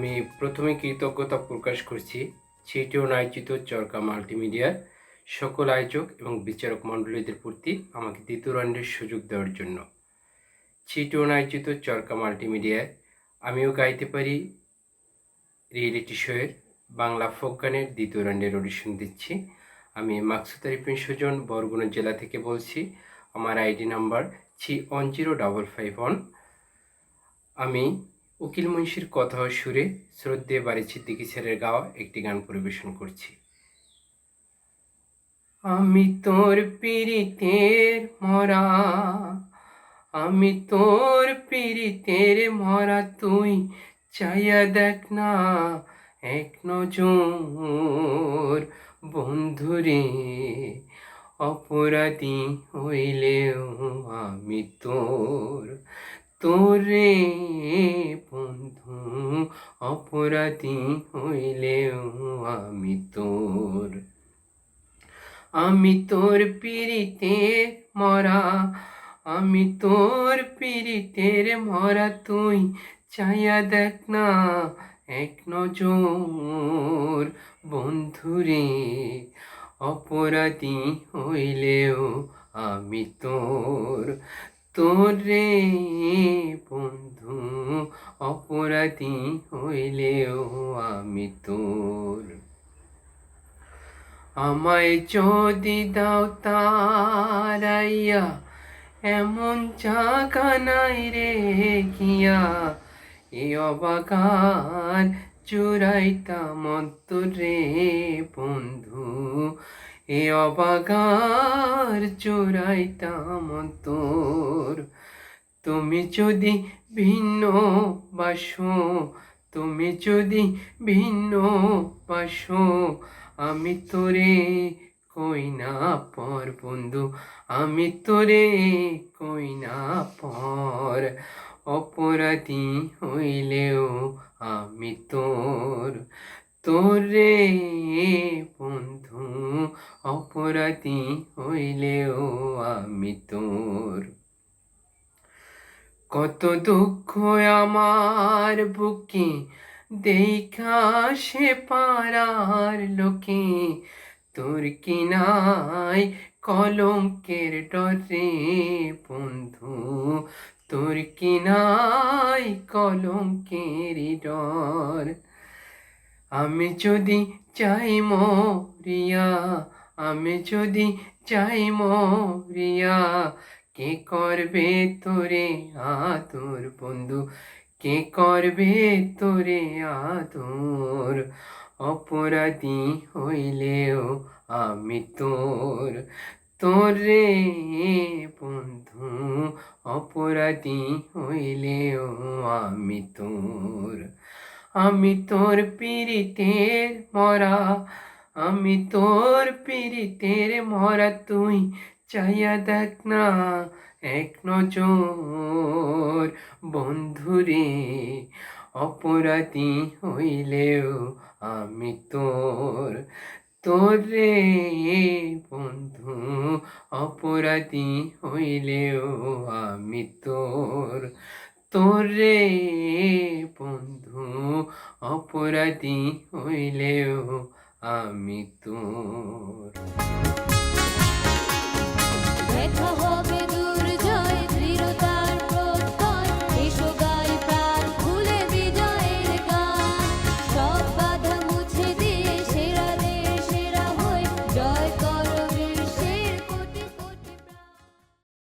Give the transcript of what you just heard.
আমি প্রথমে কৃতজ্ঞতা প্রকাশ করছি চিটিওন আয়োজিত চরকা মাল্টিমিডিয়ার সকল আয়োজক এবং বিচারক মণ্ডলীদের প্রতি আমাকে দ্বিতীয় রাউন্ডের সুযোগ দেওয়ার জন্য। চিটিওন আয়োজিত চরকা মাল্টিমিডিয়ায় আমিও গাইতে পারি রিয়েলিটি শোয়ের বাংলা ফোক গানের দ্বিতীয় রাউন্ডের অডিশন দিচ্ছি। আমি মাকসুদ আরিফিন সুজন বরগুনা জেলা থেকে বলছি। আমার আইডি নাম্বার 310551। আমি উকিল মুন্সির কথা ও সুরে শ্রদ্ধেয় বারী সিদ্দিকী স্যারের গাওয়া একটি গান পরিবেশন করছি। আমি তোর পীড়িতের মরা, আমি তোর পীড়িতের মরা, তুই চাইয়া দেখ না এক নজর বন্ধুরে। অপরাধী হইলেও আমি তোরে বন্ধু, অপরাধী হইলেও আমি তোর পীড়িতের মরা, আমি তোর পীড়িতের মরা, তুই চাইয়া দেখ না এক নজর বন্ধুরে। অপরাধী হইলেও আমি তোরে বন্ধু, অপরাধী হইলেও আমি তোর। আমায় যদি দাও তারাইয়া, এমন জাগা নাই রে গিয়া, এ অবাগার চুরাইতাম অন্তরে বন্ধু, এ অবাগার চুরাইতাম অন্তর। তুমি যদি ভিন্ন বাসো, তুমি যদি ভিন্ন বাসো, আমি তোরে কই না পর বন্ধু, আমি তোরে কই না পর। অপরাধী হইলেও আমি তোরে বন্ধু, অপরাধী হইলেও আমি তোর। কত দুঃখ আমার বুকে দেখা সে পাড়ার লোকে, তোর কি নাই কলঙ্কের ডরে বন্ধু, তোর কি নাই কলঙ্কের ডর। আমি যদি চাই মরিয়া, আমি যদি চাই মরিয়া, কে করবে তোরে আদর বন্ধু, কে করবে তোরে আদর। অপরাধী হইলেও আমি তোরে বন্ধু, অপরাধী হইলেও আমি আমি তোর পীড়িতের মরা, আমি তোর পীড়িতের মরা, তুই চাইয়া দেখ না এক নজর বন্ধুরে। অপরাধী হইলেও আমি তোরে বন্ধু, অপরাধী হইলেও আমি তোরে বন্ধু, অপরাধী হইলেও আমি তোর।